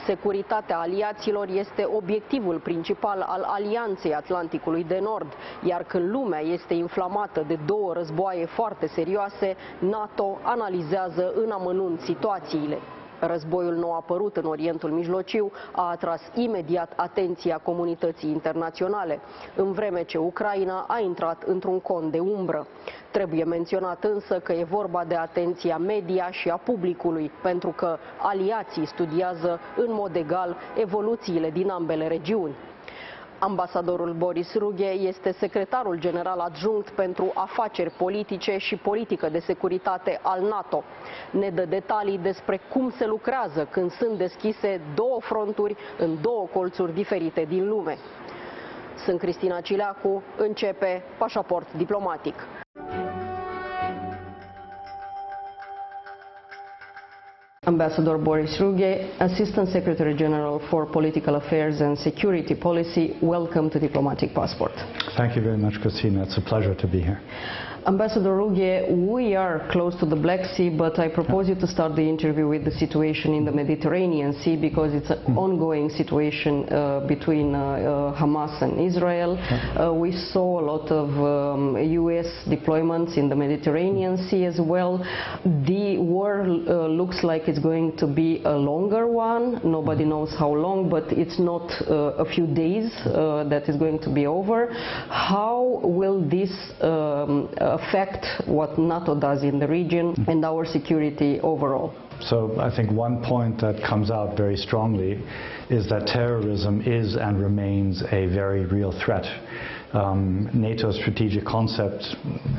Securitatea aliaților este obiectivul principal al Alianței Atlanticului de Nord, iar când lumea este inflamată de două războaie foarte serioase, NATO analizează în amănunt situațiile. Războiul nou apărut în Orientul Mijlociu a atras imediat atenția comunității internaționale, în vreme ce Ucraina a intrat într-un con de umbră. Trebuie menționat însă că e vorba de atenția media și a publicului, pentru că aliații studiază în mod egal evoluțiile din ambele regiuni. Ambasadorul Boris Ruge este secretarul general adjunct pentru afaceri politice și politică de securitate al NATO. Ne dă detalii despre cum se lucrează când sunt deschise două fronturi în două colțuri diferite din lume. Sunt Cristina Cileacu, începe Pașaport Diplomatic. Ambassador Boris Ruge, Assistant Secretary General for Political Affairs and Security Policy, welcome to Diplomatic Passport. Thank you very much, Cristina. It's a pleasure to be here. Ambassador Ruge, we are close to the Black Sea, but I propose you to start the interview with the situation in the Mediterranean Sea, because it's an ongoing situation between Hamas and Israel. We saw a lot of US deployments in the Mediterranean Sea as well. The war looks like it's going to be a longer one. Nobody knows how long, but it's not a few days that is going to be over. How will this affect what NATO does in the region and our security overall? So I think one point that comes out very strongly is that terrorism is and remains a very real threat. NATO's strategic concept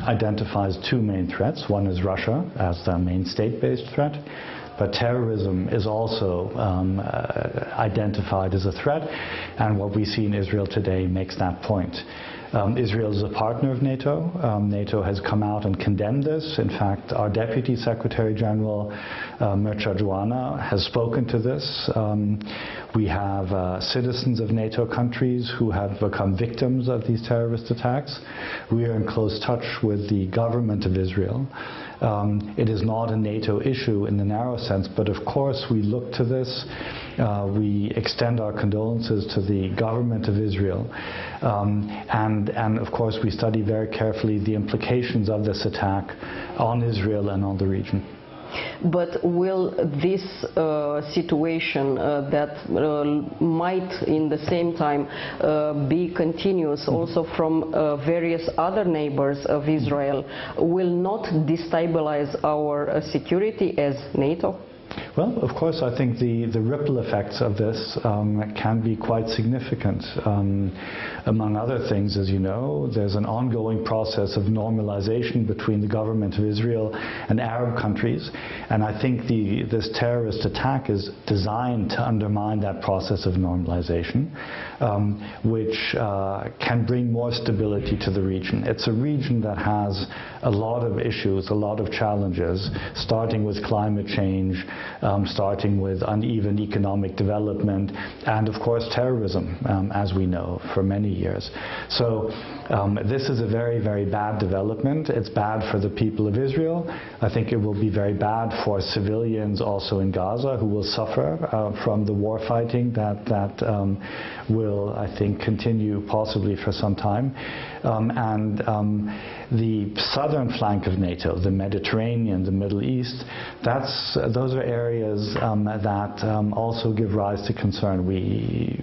identifies two main threats. One is Russia as the main state-based threat, but terrorism is also identified as a threat, and what we see in Israel today makes that point. Israel is a partner of NATO. NATO has come out and condemned this. In fact, our Deputy Secretary General, Mircea Joana, has spoken to this. We have citizens of NATO countries who have become victims of these terrorist attacks. We are in close touch with the government of Israel. It is not a NATO issue in the narrow sense, but of course we look to this. We extend our condolences to the government of Israel. And of course we study very carefully the implications of this attack on Israel and on the region. But will this situation that might in the same time be continuous also from various other neighbors of Israel will not destabilize our security as NATO? Well, of course, I think the ripple effects of this can be quite significant. Among other things, as you know, there's an ongoing process of normalization between the government of Israel and Arab countries, and I think this terrorist attack is designed to undermine that process of normalization, which can bring more stability to the region. It's a region that has a lot of issues, a lot of challenges, starting with climate change, starting with uneven economic development, and of course terrorism, as we know, for many years. So this is a very, very bad development. It's bad for the people of Israel. I think it will be very bad for civilians also in Gaza, who will suffer from the war fighting that will, I think, continue possibly for some time. The southern flank of NATO, the Mediterranean, the Middle East, those are areas that also give rise to concern. We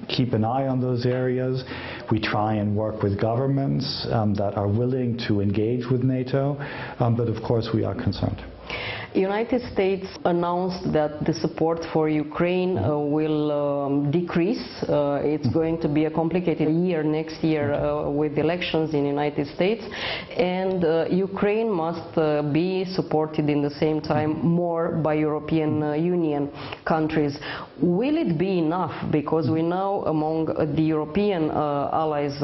keep an eye on those areas. We try and work with governments that are willing to engage with NATO, but of course we are concerned. The United States announced that the support for Ukraine will decrease. It's going to be a complicated year next year with elections in the United States, and Ukraine must be supported in the same time more by European Union countries. Will it be enough? Because we know among the European allies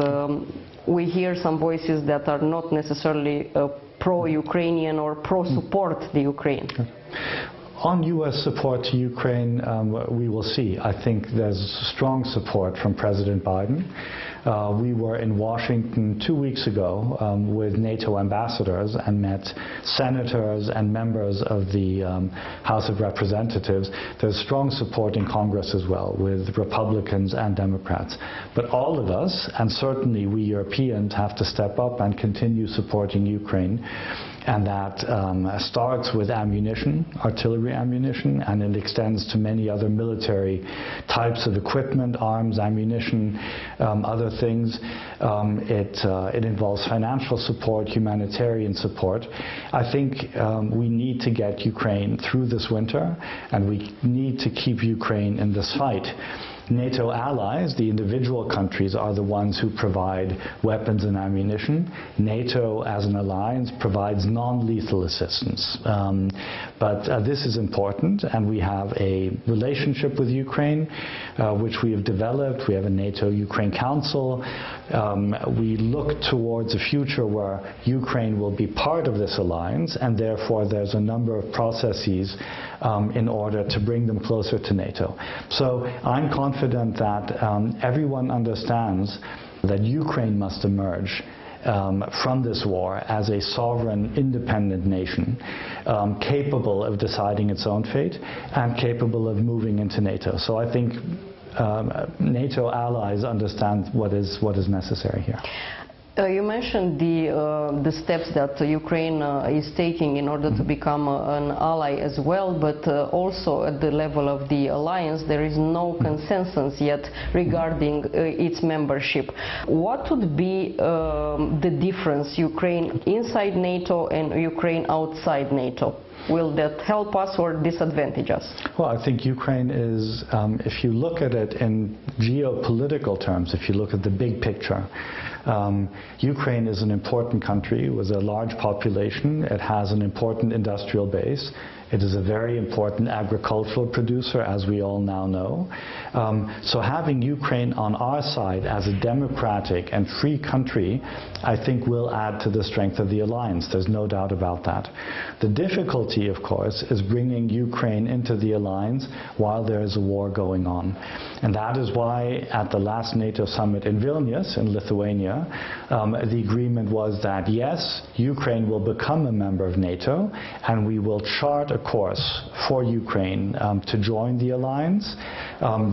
we hear some voices that are not necessarily pro-Ukrainian or pro-support the Ukraine. On U.S. support to Ukraine, we will see. I think there's strong support from President Biden. We were in Washington 2 weeks ago with NATO ambassadors and met senators and members of the House of Representatives. There's strong support in Congress as well, with Republicans and Democrats. But all of us, and certainly we Europeans, have to step up and continue supporting Ukraine. And that starts with ammunition, artillery ammunition, and it extends to many other military types of equipment, arms, ammunition, other things. It involves financial support, humanitarian support. I think we need to get Ukraine through this winter, and we need to keep Ukraine in this fight. NATO allies, the individual countries, are the ones who provide weapons and ammunition. NATO, as an alliance, provides non-lethal assistance. But this is important, and we have a relationship with Ukraine, which we have developed. We have a NATO-Ukraine Council. We look towards a future where Ukraine will be part of this alliance, and therefore there's a number of processes in order to bring them closer to NATO. So I'm confident that everyone understands that Ukraine must emerge from this war as a sovereign, independent nation, capable of deciding its own fate and capable of moving into NATO. So I think NATO allies understand what is necessary here. You mentioned the steps that Ukraine is taking in order to become an ally as well, but also at the level of the alliance there is no consensus yet regarding its membership. What would be the difference, Ukraine inside NATO and Ukraine outside NATO? Will that help us or disadvantage us? Well, I think Ukraine is, if you look at it in geopolitical terms, if you look at the big picture, Ukraine is an important country with a large population. It has an important industrial base. It is a very important agricultural producer, as we all now know. So having Ukraine on our side as a democratic and free country, I think will add to the strength of the alliance. There's no doubt about that. The difficulty, of course, is bringing Ukraine into the alliance while there is a war going on. And that is why at the last NATO summit in Vilnius, in Lithuania, the agreement was that, yes, Ukraine will become a member of NATO, and we will chart a course for Ukraine to join the alliance.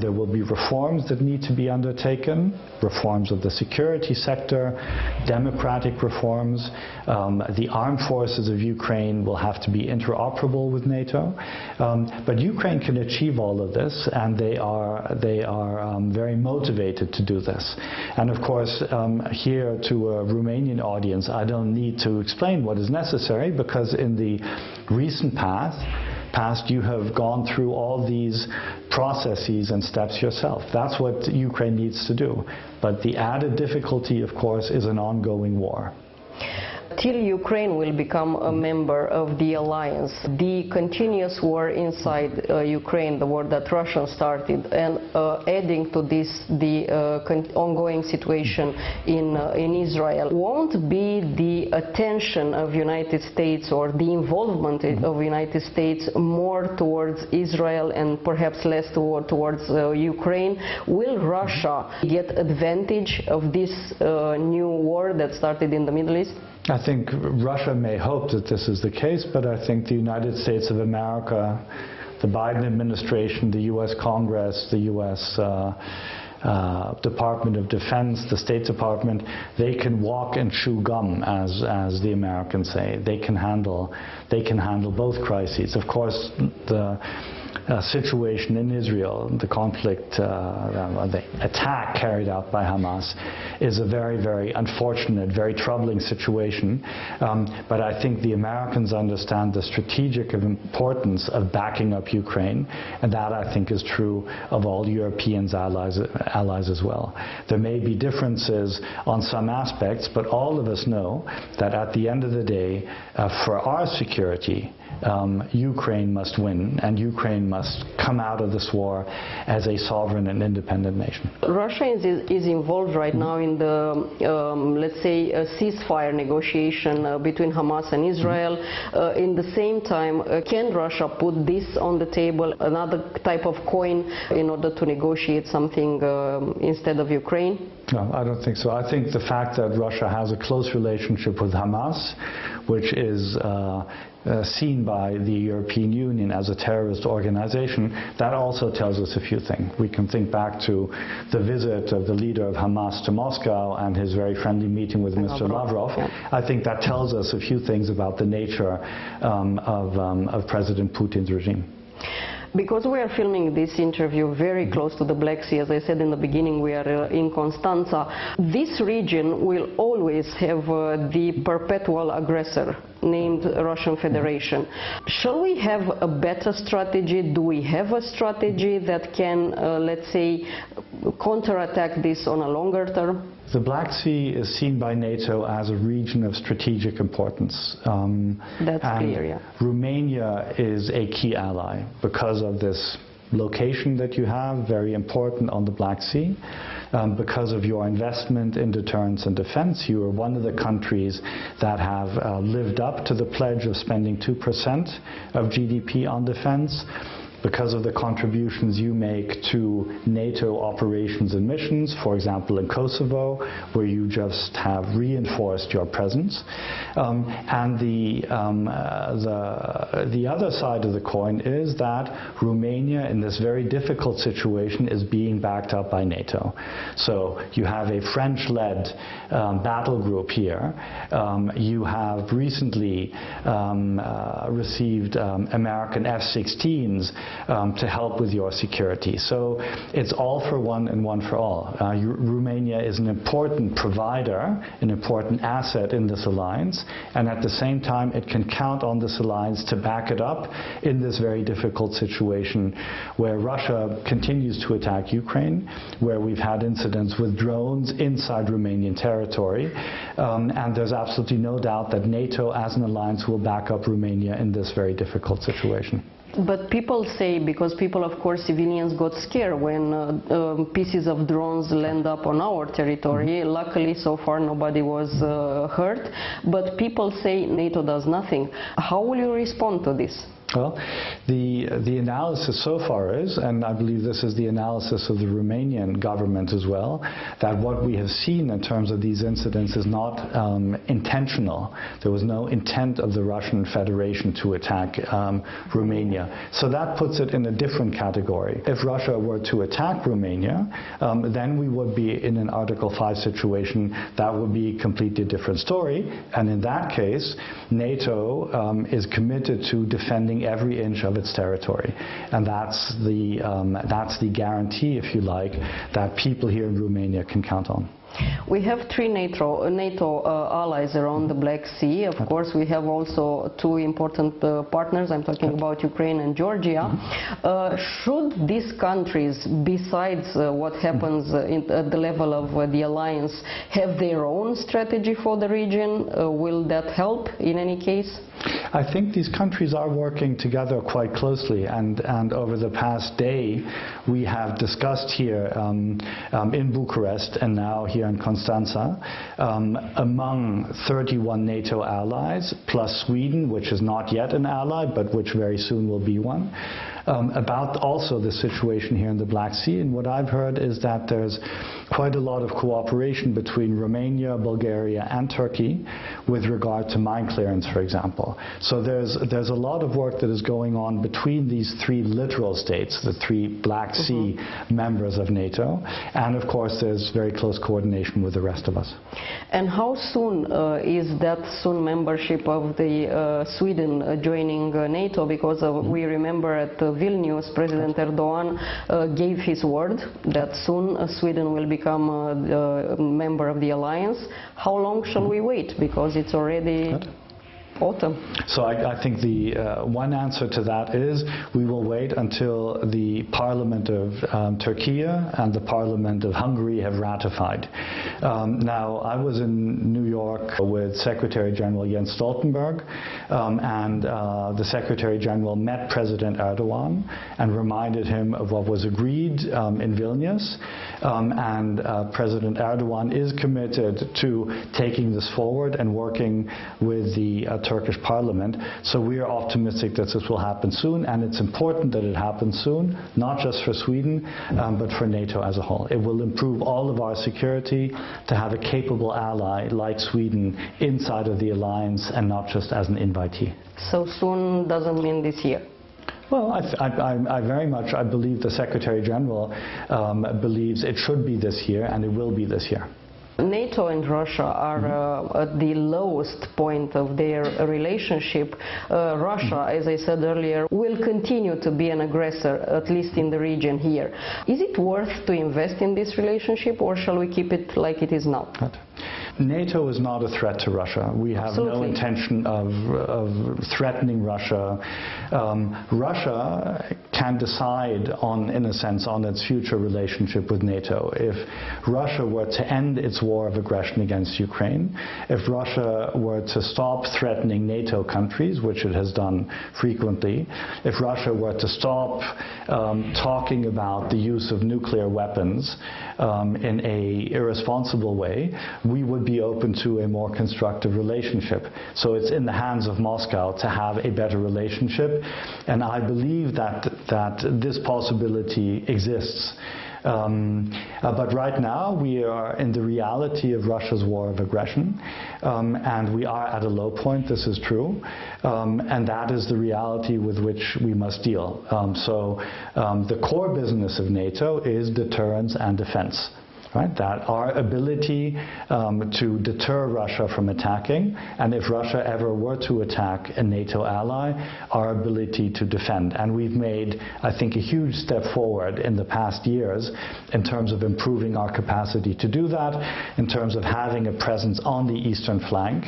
There will be reforms that need to be undertaken, reforms of the security sector, democratic reforms. The armed forces of Ukraine will have to be interoperable with NATO. But Ukraine can achieve all of this, and they are very motivated to do this. And of course, here to a Romanian audience, I don't need to explain what is necessary, because in the recent past you have gone through all these processes and steps yourself. That's what Ukraine needs to do. But the added difficulty, of course, is an ongoing war. Till Ukraine will become a member of the alliance, the continuous war inside Ukraine, the war that Russia started, and adding to this the ongoing situation in Israel, won't be the attention of United States or the involvement of United States more towards Israel and perhaps less towards Ukraine? Will Russia get advantage of this new war that started in the Middle East? I think Russia may hope that this is the case, but I think the United States of America, the Biden administration, the U.S. Congress, the U.S. Department of Defense, the State Department, they can walk and chew gum, as the Americans say. They can handle both crises. Of course, the situation in Israel, the conflict, the attack carried out by Hamas, is a very, very unfortunate, very troubling situation. But I think the Americans understand the strategic importance of backing up Ukraine, and that, I think, is true of all Europeans' allies as well. There may be differences on some aspects, but all of us know that at the end of the day, for our security, Ukraine must win, and Ukraine must come out of this war as a sovereign and independent nation. Russia is involved right now in the, let's say, a ceasefire negotiation between Hamas and Israel. In the same time, can Russia put this on the table, another type of coin, in order to negotiate something instead of Ukraine? No, I don't think so. I think the fact that Russia has a close relationship with Hamas, which is seen by the European Union as a terrorist organization, that also tells us a few things. We can think back to the visit of the leader of Hamas to Moscow and his very friendly meeting with Mr. Lavrov. I think that tells us a few things about the nature of President Putin's regime. Because we are filming this interview very close to the Black Sea, as I said in the beginning, we are in Constanța. This region will always have the perpetual aggressor named Russian Federation. Shall we have a better strategy? Do we have a strategy that can, let's say, counterattack this on a longer term? The Black Sea is seen by NATO as a region of strategic importance. That's clear, yeah. Romania is a key ally because of this location that you have, very important on the Black Sea. Because of your investment in deterrence and defense, you are one of the countries that have lived up to the pledge of spending 2% of GDP on defense. Because of the contributions you make to NATO operations and missions, for example in Kosovo, where you just have reinforced your presence. And the other side of the coin is that Romania, in this very difficult situation, is being backed up by NATO. So you have a French-led battle group here. You have recently received American F-16s to help with your security. So it's all for one and one for all. Romania is an important provider, an important asset in this alliance, and at the same time it can count on this alliance to back it up in this very difficult situation where Russia continues to attack Ukraine, where we've had incidents with drones inside Romanian territory, and there's absolutely no doubt that NATO as an alliance will back up Romania in this very difficult situation. But people say, because people, of course, civilians got scared when pieces of drones land up on our territory. Luckily, so far, nobody was hurt. But people say NATO does nothing. How will you respond to this? Well, the analysis so far is, and I believe this is the analysis of the Romanian government as well, that what we have seen in terms of these incidents is not intentional. There was no intent of the Russian Federation to attack Romania. So that puts it in a different category. If Russia were to attack Romania, then we would be in an Article 5 situation. That would be a completely different story. And in that case, NATO is committed to defending every inch of its territory, and that's the guarantee, if you like, that people here in Romania can count on. We have three NATO allies around the Black Sea. Of course, we have also two important partners. I'm talking about Ukraine and Georgia. Should these countries, besides what happens at the level of the alliance, have their own strategy for the region? Will that help in any case? I think these countries are working together quite closely, and over the past day we have discussed here in Bucharest and now here in Constanța, among 31 NATO allies plus Sweden, which is not yet an ally but which very soon will be one, about also the situation here in the Black Sea. And what I've heard is that there's quite a lot of cooperation between Romania, Bulgaria and Turkey with regard to mine clearance, for example. So there's a lot of work that is going on between these three littoral states, the three Black Sea members of NATO, and of course there's very close coordination with the rest of us. And how soon is that soon membership of the Sweden joining NATO? Because we remember at Vilnius, President Erdogan gave his word that soon Sweden will become a member of the alliance. How long shall we wait? Because it's already... autumn? So I think the one answer to that is we will wait until the Parliament of Turkey and the Parliament of Hungary have ratified. Now, I was in New York with Secretary General Jens Stoltenberg, and the Secretary General met President Erdogan and reminded him of what was agreed in Vilnius. And President Erdogan is committed to taking this forward and working with the Turkish Parliament. So we are optimistic that this will happen soon, and it's important that it happens soon, not just for Sweden, but for NATO as a whole. It will improve all of our security to have a capable ally like Sweden inside of the alliance and not just as an invitee. So soon doesn't mean this year? Well, I very much, I believe the Secretary General believes it should be this year, and it will be this year. NATO and Russia are at the lowest point of their relationship. Russia, as I said earlier, will continue to be an aggressor, at least in the region here. Is it worth to invest in this relationship, or shall we keep it like it is now? NATO is not a threat to Russia. We have no intention of threatening Russia. Russia can decide on, in a sense, on its future relationship with NATO. If Russia were to end its war of aggression against Ukraine, if Russia were to stop threatening NATO countries, which it has done frequently, if Russia were to stop talking about the use of nuclear weapons in an irresponsible way, we would be open to a more constructive relationship. So it's in the hands of Moscow to have a better relationship, and I believe that this possibility exists. But right now we are in the reality of Russia's war of aggression, and we are at a low point, this is true, and that is the reality with which we must deal. So the core business of NATO is deterrence and defense. Right? That our ability to deter Russia from attacking, and if Russia ever were to attack a NATO ally, our ability to defend. And we've made, I think, a huge step forward in the past years in terms of improving our capacity to do that, in terms of having a presence on the eastern flank.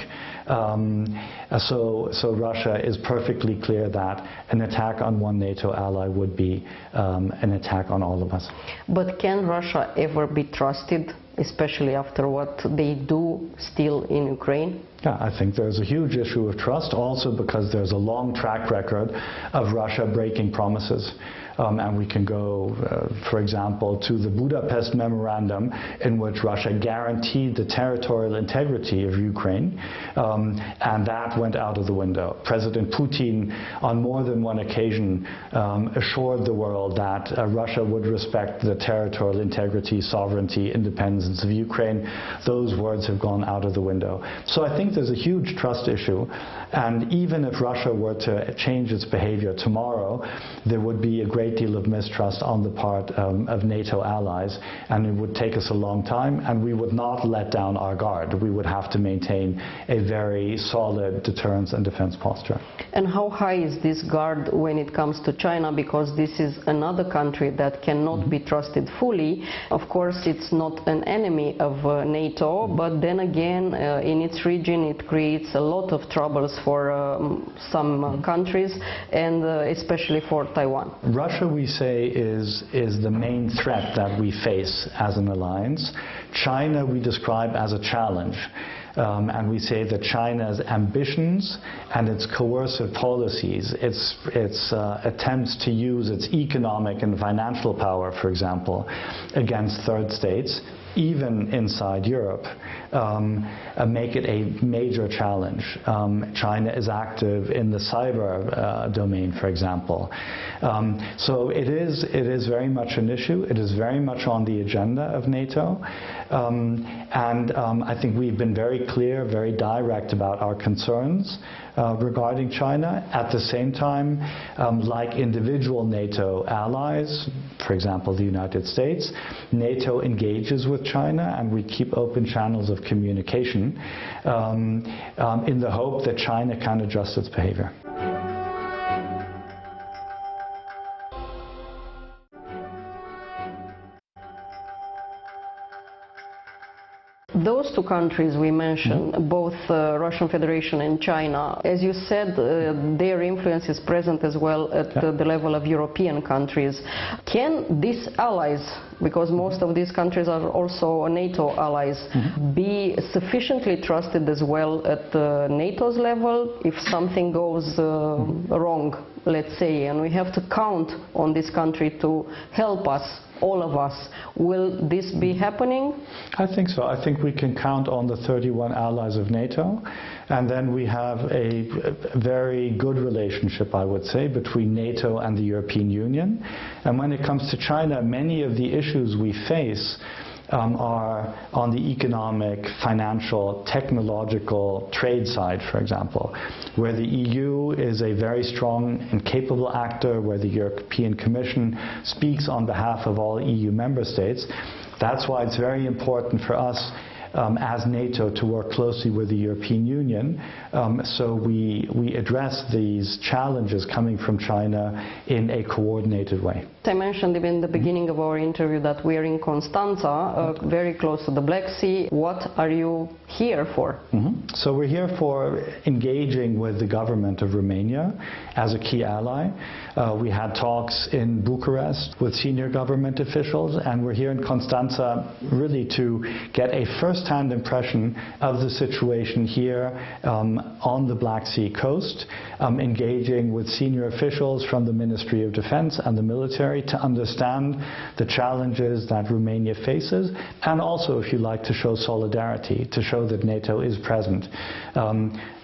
So Russia is perfectly clear that an attack on one NATO ally would be an attack on all of us. But can Russia ever be trusted, especially after what they do still in Ukraine? Yeah, I think there's a huge issue of trust, also because there's a long track record of Russia breaking promises. And we can go, for example, to the Budapest Memorandum, in which Russia guaranteed the territorial integrity of Ukraine, and that went out of the window. President Putin, on more than one occasion, assured the world that Russia would respect the territorial integrity, sovereignty, independence of Ukraine. Those words have gone out of the window. So I think there's a huge trust issue, and even if Russia were to change its behavior tomorrow, there would be a great deal of mistrust on the part of NATO allies, and it would take us a long time, and we would not let down our guard. We would have to maintain a very solid deterrence and defense posture. And how high is this guard when it comes to China? Because this is another country that cannot be trusted fully. Of course, it's not an enemy of NATO, but then again, in its region, it creates a lot of troubles for some countries, and especially for Taiwan. Russia, we say, is the main threat that we face as an alliance. China we describe as a challenge. And we say that China's ambitions and its coercive policies, its attempts to use its economic and financial power, for example, against third states, even inside Europe, make it a major challenge. China is active in the cyber domain, for example. So it is very much an issue. It is very much on the agenda of NATO. I think we've been very clear, very direct about our concerns regarding China. At the same time, like individual NATO allies, for example, the United States, NATO engages with China, and we keep open channels of communication in the hope that China can adjust its behavior. Those two countries we mentioned, both Russian Federation and China, as you said, their influence is present as well at the level of European countries. Can these allies, because most of these countries are also NATO allies, be sufficiently trusted as well at NATO's level if something goes wrong, let's say, and we have to count on this country to help us, all of us? Will this be happening? I think so. I think we can count on the 31 allies of NATO, and then we have a very good relationship, I would say, between NATO and the European Union. And when it comes to China, many of the issues we face are on the economic, financial, technological, trade side, for example, where the EU is a very strong and capable actor, where the European Commission speaks on behalf of all EU member states. That's why it's very important for us as NATO to work closely with the European Union, so we address these challenges coming from China in a coordinated way. I mentioned even in the beginning of our interview that we are in Constanța, very close to the Black Sea. What are you here for? So we're here for engaging with the government of Romania as a key ally. We had talks in Bucharest with senior government officials, and we're here in Constanța really to get a first-hand impression of the situation here on the Black Sea coast, engaging with senior officials from the Ministry of Defense and the military to understand the challenges that Romania faces, and also, if you like, to show solidarity, to show that NATO is present.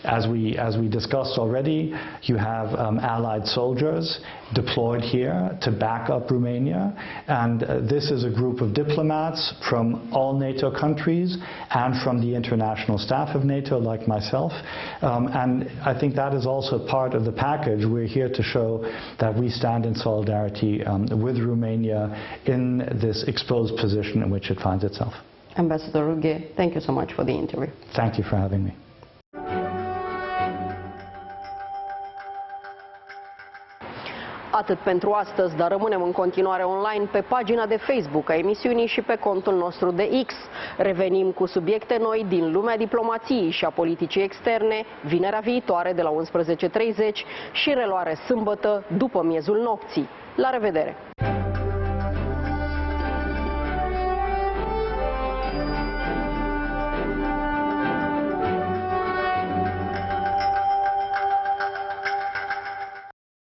As we discussed already, you have allied soldiers deployed here to back up Romania, and this is a group of diplomats from all NATO countries and from the international staff of NATO, like myself, and I think that is also part of the package. We're here to show that we stand in solidarity with Romania in this exposed position in which it finds itself. Ambassador Ruge, thank you so much for the interview. Thank you for having me. Atât pentru astăzi, dar rămânem în continuare online pe pagina de Facebook a emisiunii și pe contul nostru de X. Revenim cu subiecte noi din lumea diplomației și a politicii externe, vinerea viitoare de la 11:30 și reluare sâmbătă după miezul nopții. La revedere!